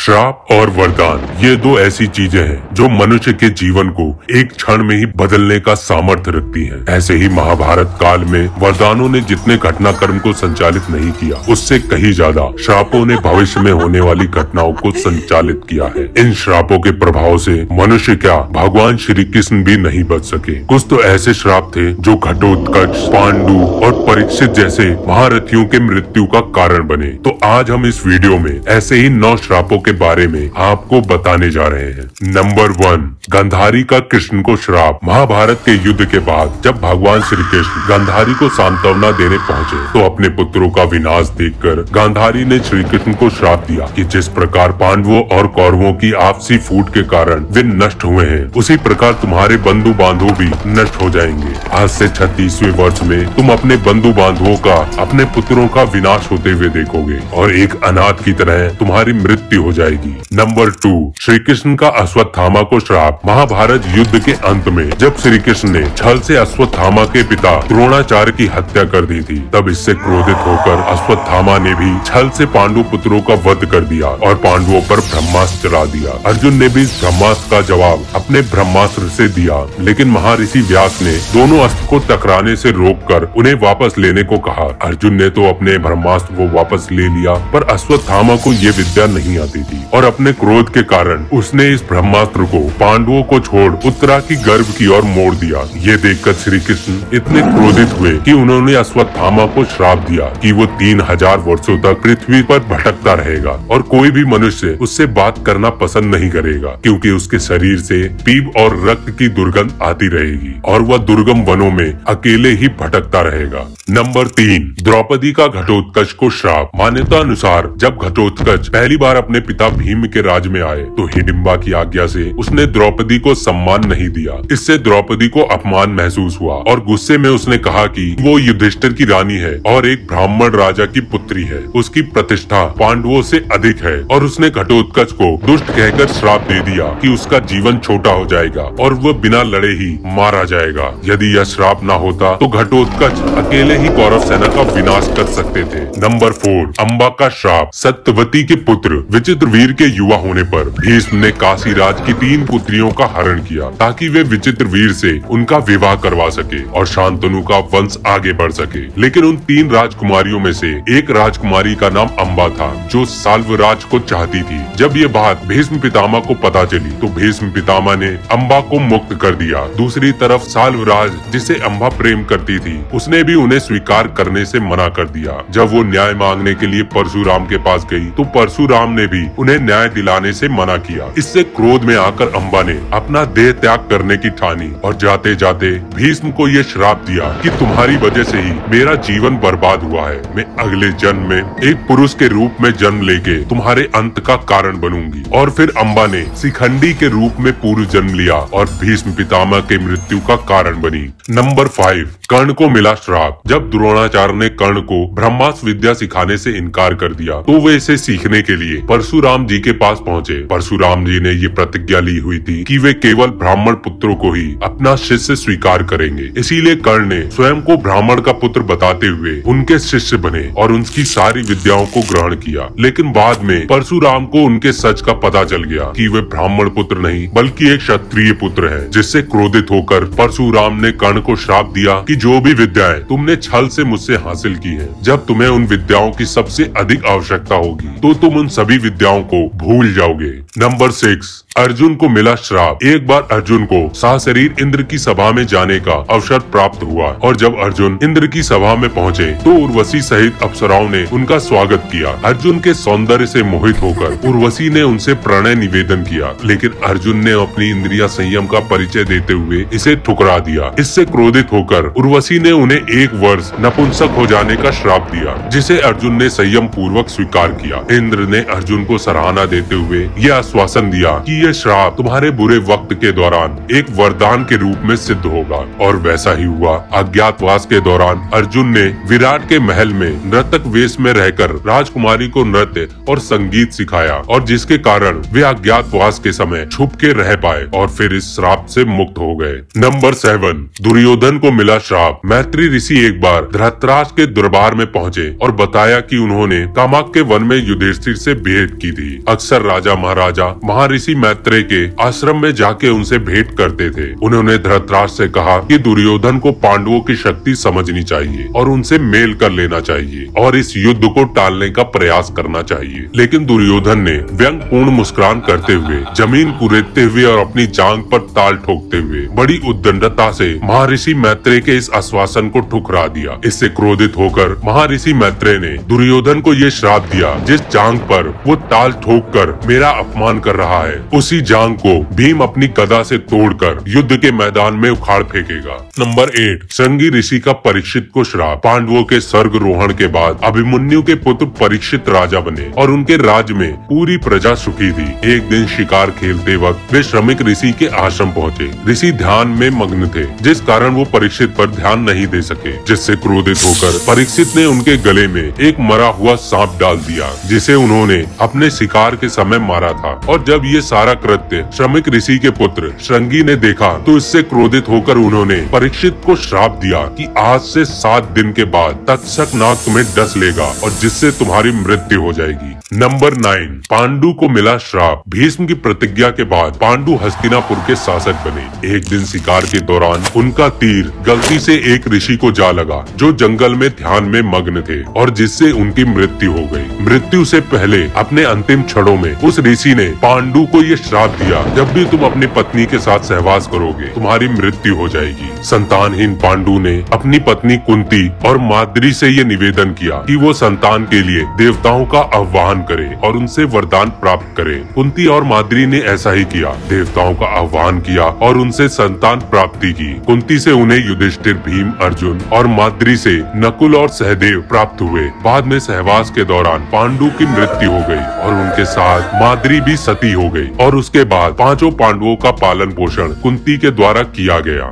श्राप और वरदान ये दो ऐसी चीजें हैं जो मनुष्य के जीवन को एक क्षण में ही बदलने का सामर्थ्य रखती हैं। ऐसे ही महाभारत काल में वरदानों ने जितने घटनाक्रम को संचालित नहीं किया, उससे कहीं ज्यादा श्रापों ने भविष्य में होने वाली घटनाओं को संचालित किया है। इन श्रापों के प्रभाव से मनुष्य क्या भगवान श्री कृष्ण भी नहीं बच सके। कुछ तो ऐसे श्राप थे जो घटोत्कच, पांडु और परीक्षित जैसे महारथियों के मृत्यु का कारण बने। तो आज हम इस वीडियो में ऐसे ही 9 श्रापों के बारे में आपको बताने जा रहे हैं। नंबर 1, गांधारी का कृष्ण को श्राप। महाभारत के युद्ध के बाद जब भगवान श्री कृष्ण गांधारी को सांत्वना देने पहुंचे तो अपने पुत्रों का विनाश देखकर गांधारी ने श्री कृष्ण को श्राप दिया कि जिस प्रकार पांडवों और कौरवों की आपसी फूट के कारण वे नष्ट हुए हैं, उसी प्रकार तुम्हारे बंधु बांधव भी नष्ट हो जाएंगे। आज से 36वें वर्ष में तुम अपने बंधु बांधवों का, अपने पुत्रों का विनाश होते हुए देखोगे और एक अनाथ की तरह तुम्हारी मृत्यु हो जाएगी। नंबर 2, श्री कृष्ण का अश्वत्थामा को श्राप। महाभारत युद्ध के अंत में जब श्री कृष्ण ने छल से अश्वत्थामा के पिता द्रोणाचार्य की हत्या कर दी थी, तब इससे क्रोधित होकर अश्वत्थामा ने भी छल से पांडु पुत्रों का वध कर दिया और पांडवों पर ब्रह्मास्त्र चला दिया। अर्जुन ने भी इस ब्रह्मास्त्र का जवाब अपने ब्रह्मास्त्र से दिया, लेकिन महर्षि व्यास ने दोनों अस्त्र को टकराने से रोककर उन्हें वापस लेने को कहा। अर्जुन ने तो अपने ब्रह्मास्त्र को वापस ले लिया, पर अश्वत्थामा को ये विद्या नहीं आती थी और अपने क्रोध के कारण उसने इस ब्रह्मास्त्र को पांडवों को छोड़ उत्तरा की गर्भ की ओर मोड़ दिया। ये देखकर श्री कृष्ण इतने क्रोधित हुए कि उन्होंने अश्वत्थामा को श्राप दिया कि वो 3000 वर्षों तक पृथ्वी पर भटकता रहेगा और कोई भी मनुष्य उससे बात करना पसंद नहीं करेगा, क्योंकि उसके शरीर से पीप और रक्त की दुर्गंध आती रहेगी और वह दुर्गम वनों में अकेले ही भटकता रहेगा। नंबर 3, द्रौपदी का घटोत्कच को श्राप। मान्यता अनुसार जब घटोत्कच पहली बार अपने पिता भीम के राज में आए तो हिडिंबा की आज्ञा से उसने द्रौपदी को सम्मान नहीं दिया। इससे द्रौपदी को अपमान महसूस हुआ और गुस्से में उसने कहा कि वो युधिष्ठिर की रानी है और एक ब्राह्मण राजा की पुत्री है, उसकी प्रतिष्ठा पांडवों से अधिक है, और उसने घटोत्कच को दुष्ट कहकर श्राप दे दिया कि उसका जीवन छोटा हो जाएगा और वह बिना लड़े ही मारा जाएगा। यदि यह श्राप न होता तो घटोत्कच अकेले ही कौरव सेना का विनाश कर सकते थे। नंबर 4, अंबा का श्राप। सत्यवती के पुत्र विचित्रवीर के युवा होने पर भीष्म ने काशीराज की 3 पुत्रियों का हरण किया ताकि वे विचित्रवीर से उनका विवाह करवा सके और शांतनु का वंश आगे बढ़ सके। लेकिन उन 3 राजकुमारियों में से एक राजकुमारी का नाम अंबा था जो साल्वराज को चाहती थी। जब ये बात भीष्म पितामह को पता चली तो भीष्म पितामह ने अंबा को मुक्त कर दिया। दूसरी तरफ साल्वराज, जिसे अंबा प्रेम करती थी, उसने भी उन्हें स्वीकार करने से मना कर दिया। जब वो न्याय मांगने के लिए परशुराम के पास गई तो परशुराम ने भी उन्हें न्याय दिलाने से मना किया। इससे क्रोध में आकर अंबा ने अपना देह त्याग करने की ठानी और जाते जाते भीष्म को ये श्राप दिया कि तुम्हारी वजह से ही मेरा जीवन बर्बाद हुआ है। मैं अगले जन्म में एक पुरुष के रूप में जन्म लेके तुम्हारे अंत का कारण बनूंगी। और फिर अंबा ने शिखंडी के रूप में पूर्व जन्म लिया और भीष्म पितामह के मृत्यु का कारण बनी। नंबर 5, कर्ण को मिला श्राप। जब द्रोणाचार्य ने कर्ण को ब्रह्मास्त्र विद्या सिखाने से इनकार कर दिया तो वे इसे सीखने के लिए परशुराम जी के पास पहुँचे। परशुराम जी ने ये प्रतिज्ञा ली हुई थी कि वे केवल ब्राह्मण पुत्रों को ही अपना शिष्य स्वीकार करेंगे। इसीलिए कर्ण ने स्वयं को ब्राह्मण का पुत्र बताते हुए उनके शिष्य बने और उनकी सारी विद्याओं को ग्रहण किया। लेकिन बाद में परशुराम को उनके सच का पता चल गया कि वे ब्राह्मण पुत्र नहीं बल्कि एक क्षत्रिय पुत्र है, जिससे क्रोधित होकर परशुराम ने कर्ण को श्राप दिया कि जो भी विद्याएं तुमने छल से मुझसे हासिल की है, जब तुम्हें उन विद्याओं की सबसे अधिक आवश्यकता होगी तो तुम उन सभी विद्याओं को भूल जाओगे। नंबर 6, अर्जुन को मिला श्राप। एक बार अर्जुन को सशरीर इंद्र की सभा में जाने का अवसर प्राप्त हुआ और जब अर्जुन इंद्र की सभा में पहुंचे तो उर्वशी सहित अप्सराओं ने उनका स्वागत किया। अर्जुन के सौंदर्य से मोहित होकर उर्वशी ने उनसे प्रणय निवेदन किया, लेकिन अर्जुन ने अपनी इंद्रिया संयम का परिचय देते हुए इसे ठुकरा दिया। इससे क्रोधित होकर उर्वशी ने उन्हें 1 वर्ष नपुंसक हो जाने का श्राप दिया, जिसे अर्जुन ने संयम पूर्वक स्वीकार किया। इंद्र ने अर्जुन को सराहना देते हुए यह आश्वासन दिया कि ये श्राप तुम्हारे बुरे वक्त के दौरान एक वरदान के रूप में सिद्ध होगा। और वैसा ही हुआ। अज्ञातवास के दौरान अर्जुन ने विराट के महल में नर्तक वेश में रहकर राजकुमारी को नृत्य और संगीत सिखाया, और जिसके कारण वे अज्ञातवास के समय छुप के रह पाए और फिर इस श्राप से मुक्त हो गए। नंबर 7, दुर्योधन को मिला श्राप। मैत्री ऋषि एक बार धृतराष्ट्र के दरबार में पहुँचे और बताया कि उन्होंने कामाक्य वन में युधिष्ठिर से भेंट की थी। अक्सर राजा महाराजा महर्षि मैत्रेय के आश्रम में जाके उनसे भेंट करते थे। उन्होंने धृतराष्ट्र से कहा कि दुर्योधन को पांडवों की शक्ति समझनी चाहिए और उनसे मेल कर लेना चाहिए और इस युद्ध को टालने का प्रयास करना चाहिए। लेकिन दुर्योधन ने व्यंग्यपूर्ण मुस्कुरान करते हुए, जमीन कुरेदते हुए और अपनी जांग पर ताल ठोकते हुए बड़ी उद्दंडता से महर्षि मैत्रेय के इस आश्वासन को ठुकरा दिया। इससे क्रोधित होकर महर्षि मैत्रेय ने दुर्योधन को ये श्राप दिया, जिस जांग पर वो ताल ठोक कर मेरा अपमान कर रहा है, उसी जांग को भीम अपनी गदा से तोड़कर युद्ध के मैदान में उखाड़ फेंकेगा। नंबर 8, श्रृंगी ऋषि का परीक्षित को श्राप। पांडवों के स्वर्गारोहण के बाद अभिमन्यु के पुत्र परीक्षित राजा बने और उनके राज्य में पूरी प्रजा सुखी थी। एक दिन शिकार खेलते वक्त वे श्रमिक ऋषि के आश्रम पहुँचे। ऋषि ध्यान में मग्न थे, जिस कारण वो परीक्षित पर ध्यान नहीं दे सके, जिससे क्रोधित होकर परीक्षित ने उनके गले में एक मरा हुआ सांप डाल दिया, जिसे उन्होंने अपने शिकार के समय मारा था। और जब ये सारा कृत्य श्रमिक ऋषि के पुत्र श्रृंगी ने देखा तो इससे क्रोधित होकर उन्होंने परीक्षित को श्राप दिया कि आज से 7 दिन के बाद तक्षक नाग तुम्हें डस लेगा और जिससे तुम्हारी मृत्यु हो जाएगी। नंबर 9, पांडु को मिला श्राप। भीष्म की प्रतिज्ञा के बाद पांडु हस्तिनापुर के शासक बने। एक दिन शिकार के दौरान उनका तीर गलती से एक ऋषि को जा लगा जो जंगल में ध्यान में मग्न थे, और जिससे उनकी मृत्यु हो गई। मृत्यु से पहले अपने अंतिम क्षणों में उस ऋषि ने पांडु को ये श्राप दिया, जब भी तुम अपनी पत्नी के साथ सहवास करोगे तुम्हारी मृत्यु हो जाएगी। संतानहीन पांडु ने अपनी पत्नी कुंती और माद्री से ये निवेदन किया कि वो संतान के लिए देवताओं का आह्वान करे और उनसे वरदान प्राप्त करे। कुंती और माद्री ने ऐसा ही किया, देवताओं का आह्वान किया और उनसे संतान प्राप्ति की। कुंती से उन्हें युधिष्ठिर, भीम, अर्जुन और माद्री से नकुल और सहदेव प्राप्त हुए। बाद में सहवास के दौरान पांडु की मृत्यु हो गई और उनके साथ माद्री भी सती हो गई, और उसके बाद 5 पांडवों का पालन पोषण कुंती के द्वारा किया गया।